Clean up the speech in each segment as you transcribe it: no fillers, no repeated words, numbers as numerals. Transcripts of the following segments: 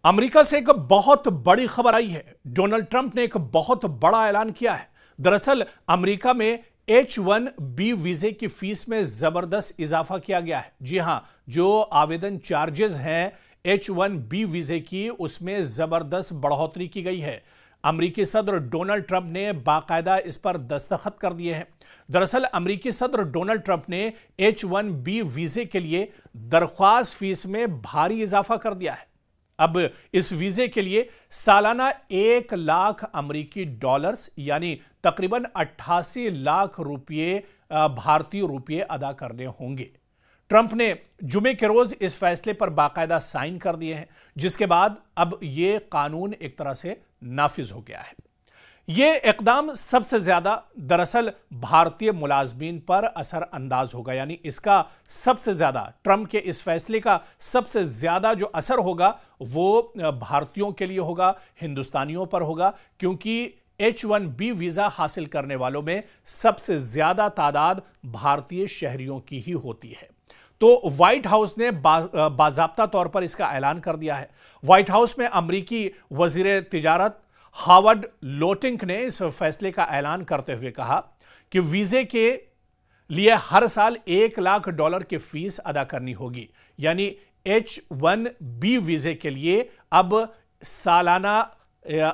America से एक बहुत बड़ी खबर आई है। डोनाल्ड ट्रंप ने एक बहुत बड़ा ऐलान किया है। दरअसल अमेरिका में H1B वीजे की फीस में जबरदस्त इजाफा किया गया है। जी हां, जो आवेदन चार्जेस हैं H1B वीजे की, उसमें जबरदस्त बढ़ोतरी की गई है। अमेरिकी सदर डोनाल्ड ट्रंप ने बाकायदा इस पर दस्तखत कर दिए हैं। दरअसल अमेरिकी सदर डोनाल्ड ट्रंप ने H1B वीजे के लिए दरख्वास्त फीस में भारी इजाफा कर दिया है। अब इस वीजे के लिए सालाना 1 लाख अमेरिकी डॉलर्स यानी तकरीबन 88 लाख रुपये भारतीय रुपये अदा करने होंगे। ट्रंप ने जुमे के रोज इस फैसले पर बाकायदा साइन कर दिए हैं, जिसके बाद अब यह कानून एक तरह से नाफिज हो गया है। यह इकदाम सबसे ज्यादा दरअसल भारतीय मुलाजमीन पर असर अंदाज होगा, यानी इसका सबसे ज्यादा ट्रंप के इस फैसले का सबसे ज्यादा जो असर होगा वो भारतीयों के लिए होगा, हिंदुस्तानियों पर होगा, क्योंकि H1B वीजा हासिल करने वालों में सबसे ज्यादा तादाद भारतीय शहरियों की ही होती है। तो व्हाइट हाउस ने बाजाब्ता तौर पर इसका ऐलान कर दिया है। व्हाइट हाउस में अमेरिकी वजीर तिजारत हावर्ड लोटिंक ने इस फैसले का ऐलान करते हुए कहा कि वीजे के लिए हर साल 1 लाख डॉलर की फीस अदा करनी होगी, यानी H1B वीजे के लिए अब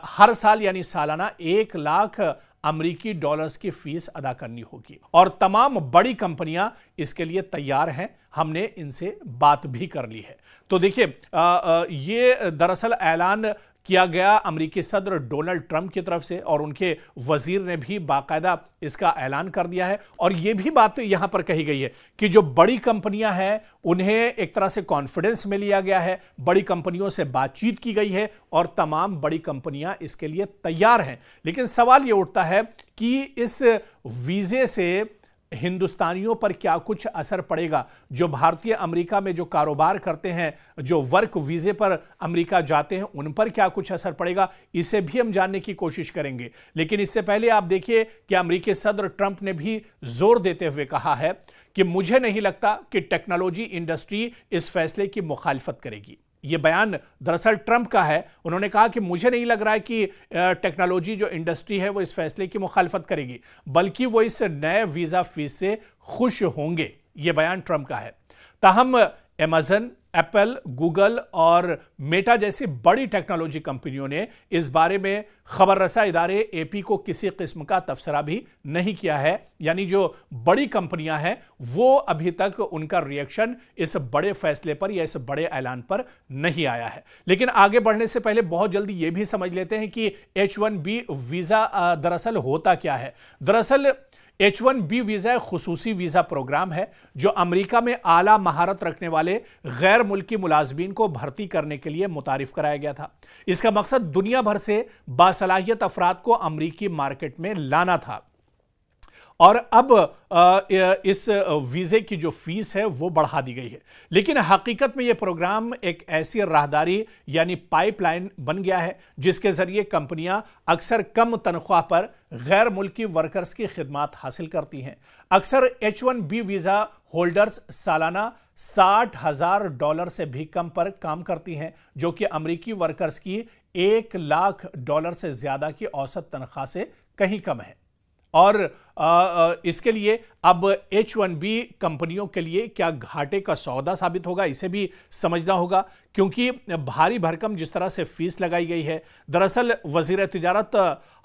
हर साल यानी सालाना 1 लाख अमेरिकी डॉलर्स की फीस अदा करनी होगी। और तमाम बड़ी कंपनियां इसके लिए तैयार हैं, हमने इनसे बात भी कर ली है। तो देखिए, ये दरअसल ऐलान किया गया अमेरिकी सदर डोनाल्ड ट्रंप की तरफ से, और उनके वजीर ने भी बाकायदा इसका ऐलान कर दिया है। और यह भी बात यहां पर कही गई है कि जो बड़ी कंपनियां हैं उन्हें एक तरह से कॉन्फिडेंस में लिया गया है, बड़ी कंपनियों से बातचीत की गई है और तमाम बड़ी कंपनियां इसके लिए तैयार हैं। लेकिन सवाल यह उठता है कि इस वीजे से हिंदुस्तानियों पर क्या कुछ असर पड़ेगा। जो भारतीय अमेरिका में जो कारोबार करते हैं, जो वर्क वीजे पर अमेरिका जाते हैं, उन पर क्या कुछ असर पड़ेगा, इसे भी हम जानने की कोशिश करेंगे। लेकिन इससे पहले आप देखिए कि अमेरिकी सदर ट्रंप ने भी जोर देते हुए कहा है कि मुझे नहीं लगता कि टेक्नोलॉजी इंडस्ट्री इस फैसले की मुखालिफत करेगी। यह बयान दरअसल ट्रंप का है। उन्होंने कहा कि मुझे नहीं लग रहा है कि टेक्नोलॉजी जो इंडस्ट्री है वो इस फैसले की मुखालिफत करेगी, बल्कि वो इस नए वीजा फीस से खुश होंगे। यह बयान ट्रंप का है। ताहम अमेज़न, एप्पल, गूगल और मेटा जैसी बड़ी टेक्नोलॉजी कंपनियों ने इस बारे में खबर रसा इदारे AP को किसी किस्म का तबसरा भी नहीं किया है। यानी जो बड़ी कंपनियां हैं वो अभी तक उनका रिएक्शन इस बड़े फैसले पर या इस बड़े ऐलान पर नहीं आया है। लेकिन आगे बढ़ने से पहले बहुत जल्दी यह भी समझ लेते हैं कि H1B वीजा दरअसल होता क्या है। दरअसल H1B वीजा एक खुसूसी वीजा प्रोग्राम है जो अमेरिका में आला महारत रखने वाले गैर मुल्की मुलाजमीन को भर्ती करने के लिए मुतारिफ कराया गया था। इसका मकसद दुनिया भर से बासलाहियत अफराद को अमेरिकी मार्केट में लाना था। और अब इस वीजे की जो फीस है वो बढ़ा दी गई है। लेकिन हकीकत में यह प्रोग्राम एक ऐसी राहदारी यानी पाइपलाइन बन गया है जिसके जरिए कंपनियां अक्सर कम तनख्वाह पर गैर मुल्की वर्कर्स की खिदमत हासिल करती हैं। अक्सर H1B वीजा होल्डर्स सालाना $60,000 से भी कम पर काम करती हैं, जो कि अमेरिकी वर्कर्स की $1 लाख से ज्यादा की औसत तनख्वाह से कहीं कम है। और इसके लिए अब H1B कंपनियों के लिए क्या घाटे का सौदा साबित होगा, इसे भी समझना होगा, क्योंकि भारी भरकम जिस तरह से फीस लगाई गई है। दरअसल वजीर तिजारत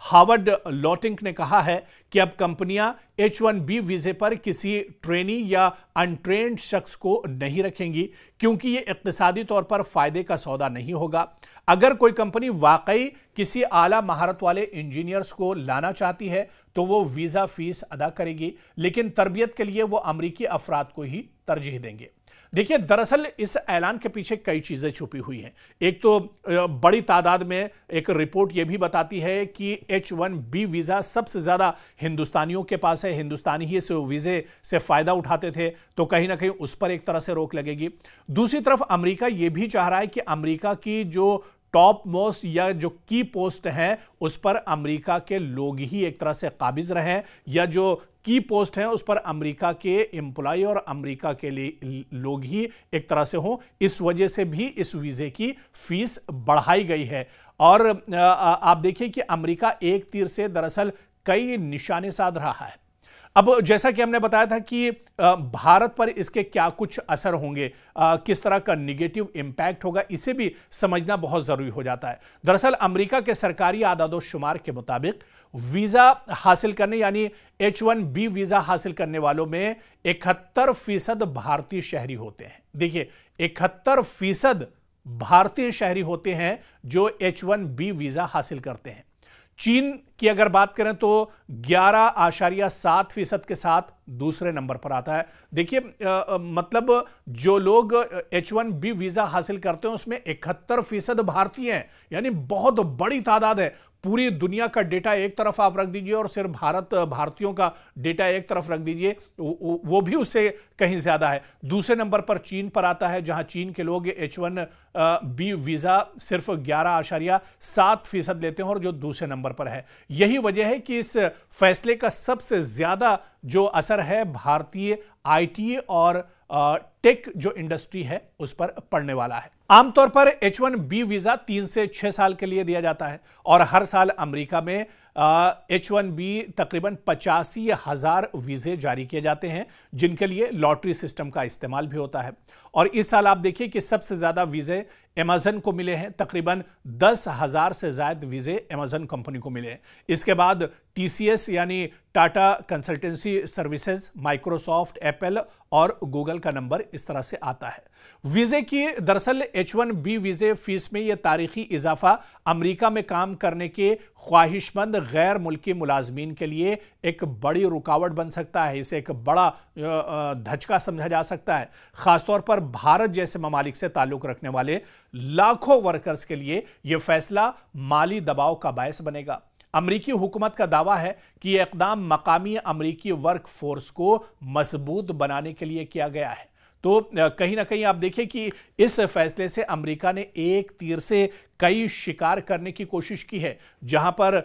हावर्ड लोटिंक ने कहा है कि अब कंपनियां H1B वीजे पर किसी ट्रेनी या अनट्रेन्ड शख्स को नहीं रखेंगी, क्योंकि यह इक्तिसादी तौर पर फायदे का सौदा नहीं होगा। अगर कोई कंपनी वाकई किसी आला महारत वाले इंजीनियर्स को लाना चाहती है तो वो वीजा फीस अदा करेगी, लेकिन तरबियत के लिए वो अमेरिकी अफराद को ही तरजीह देंगे। देखिए, दरअसल इस ऐलान के पीछे कई चीजें छुपी हुई हैं। एक तो बड़ी तादाद में एक रिपोर्ट यह भी बताती है कि H1B वीजा सबसे ज्यादा हिंदुस्तानियों के पास है, हिंदुस्तानी ही इस वीजे से फायदा उठाते थे, तो कहीं ना कहीं उस पर एक तरह से रोक लगेगी। दूसरी तरफ अमेरिका यह भी चाह रहा है कि अमेरिका की जो टॉप मोस्ट या जो की पोस्ट हैं उस पर अमेरिका के लोग ही एक तरह से काबिज रहे, या जो की पोस्ट हैं उस पर अमेरिका के एम्प्लॉय और अमेरिका के लिए लोग ही एक तरह से हो। इस वजह से भी इस वीजे की फीस बढ़ाई गई है। और आप देखिए कि अमेरिका एक तीर से दरअसल कई निशाने साध रहा है। अब जैसा कि हमने बताया था कि भारत पर इसके क्या कुछ असर होंगे, किस तरह का निगेटिव इंपैक्ट होगा, इसे भी समझना बहुत जरूरी हो जाता है। दरअसल अमेरिका के सरकारी आदादोशुमार के मुताबिक वीजा हासिल करने यानी H1B वीजा हासिल करने वालों में 71% भारतीय शहरी होते हैं। देखिए 71% भारतीय शहरी होते हैं जो H1B वीजा हासिल करते हैं। चीन की अगर बात करें तो 11.7% के साथ दूसरे नंबर पर आता है। देखिए मतलब जो लोग H1B वीजा हासिल करते हैं उसमें 71% भारतीय हैं, यानी बहुत बड़ी तादाद है। पूरी दुनिया का डेटा एक तरफ आप रख दीजिए और सिर्फ भारतीयों का डेटा एक तरफ रख दीजिए, वो भी उससे कहीं ज्यादा है। दूसरे नंबर पर चीन पर आता है, जहां चीन के लोग H1B वीजा सिर्फ 11.7% लेते हैं और जो दूसरे नंबर पर है। यही वजह है कि इस फैसले का सबसे ज्यादा जो असर है भारतीय आईटी और टेक जो इंडस्ट्री है उस पर पड़ने वाला है। आमतौर पर H1B वीजा 3 से 6 साल के लिए दिया जाता है और हर साल अमेरिका में H1B तकरीबन 85,000 वीजे जारी किए जाते हैं, जिनके लिए लॉटरी सिस्टम का इस्तेमाल भी होता है। और इस साल आप देखिए कि सबसे ज्यादा वीजे अमेज़न को मिले हैं, तकरीबन 10,000 से ज्यादा वीजे अमेज़न कंपनी को मिले हैं। इसके बाद TCS यानी Tata consultancy services, Microsoft, Apple और गूगल का नंबर इस तरह से आता है। वीजे की दरअसल H1B वीजे फीस में यह तारीखी इजाफा अमेरिका में काम करने के ख्वाहिशमंद गैर मुल्की मुलाजमीन के लिए एक बड़ी रुकावट बन सकता है। इसे एक बड़ा धचका समझा जा सकता है, खासतौर पर भारत जैसे ममालिक से ताल्लुक रखने वाले लाखों वर्कर्स के लिए यह फैसला माली दबाव का बायस बनेगा। अमेरिकी हुकूमत का दावा है कि यह इकदाम मकामी अमेरिकी वर्क फोर्स को मजबूत बनाने के लिए किया गया है। तो कहीं ना कहीं आप देखिए कि इस फैसले से अमेरिका ने एक तीर से कई शिकार करने की कोशिश की है, जहां पर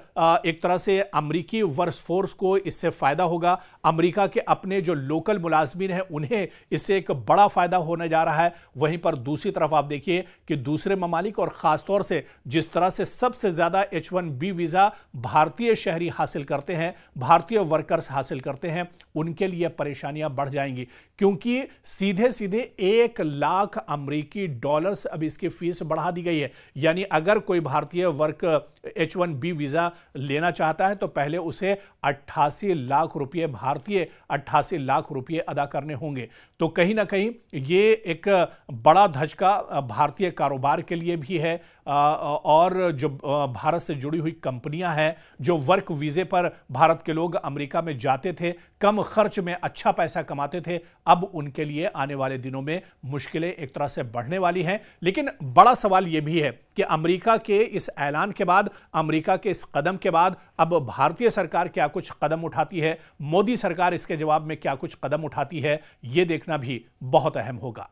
एक तरह से अमेरिकी वर्कफोर्स को इससे फायदा होगा, अमेरिका के अपने जो लोकल मुलाजमीन हैं उन्हें इससे एक बड़ा फायदा होने जा रहा है। वहीं पर दूसरी तरफ आप देखिए कि दूसरे ममालिक और खासतौर से जिस तरह से सबसे ज्यादा H1B वीजा भारतीय शहरी हासिल करते हैं, भारतीय वर्कर्स हासिल करते हैं, उनके लिए परेशानियां बढ़ जाएंगी, क्योंकि सीधे सीधे 1 लाख अमेरिकी डॉलर्स अब इसकी फीस बढ़ा दी गई है। यानी अगर कोई भारतीय वर्क H1B वीजा लेना चाहता है तो पहले उसे 88 लाख रुपए, भारतीय 88 लाख रुपए अदा करने होंगे। तो कहीं ना कहीं ये एक बड़ा धचका भारतीय कारोबार के लिए भी है और जो भारत से जुड़ी हुई कंपनियां हैं, जो वर्क वीजे पर भारत के लोग अमेरिका में जाते थे, कम खर्च में अच्छा पैसा कमाते थे, अब उनके लिए आने वाले दिनों में मुश्किलें एक तरह से बढ़ने वाली हैं। लेकिन बड़ा सवाल यह भी है कि अमेरिका के इस ऐलान के बाद, अमेरिका के इस कदम के बाद अब भारतीय सरकार क्या कुछ कदम उठाती है, मोदी सरकार इसके जवाब में क्या कुछ कदम उठाती है, यह देखना भी बहुत अहम होगा।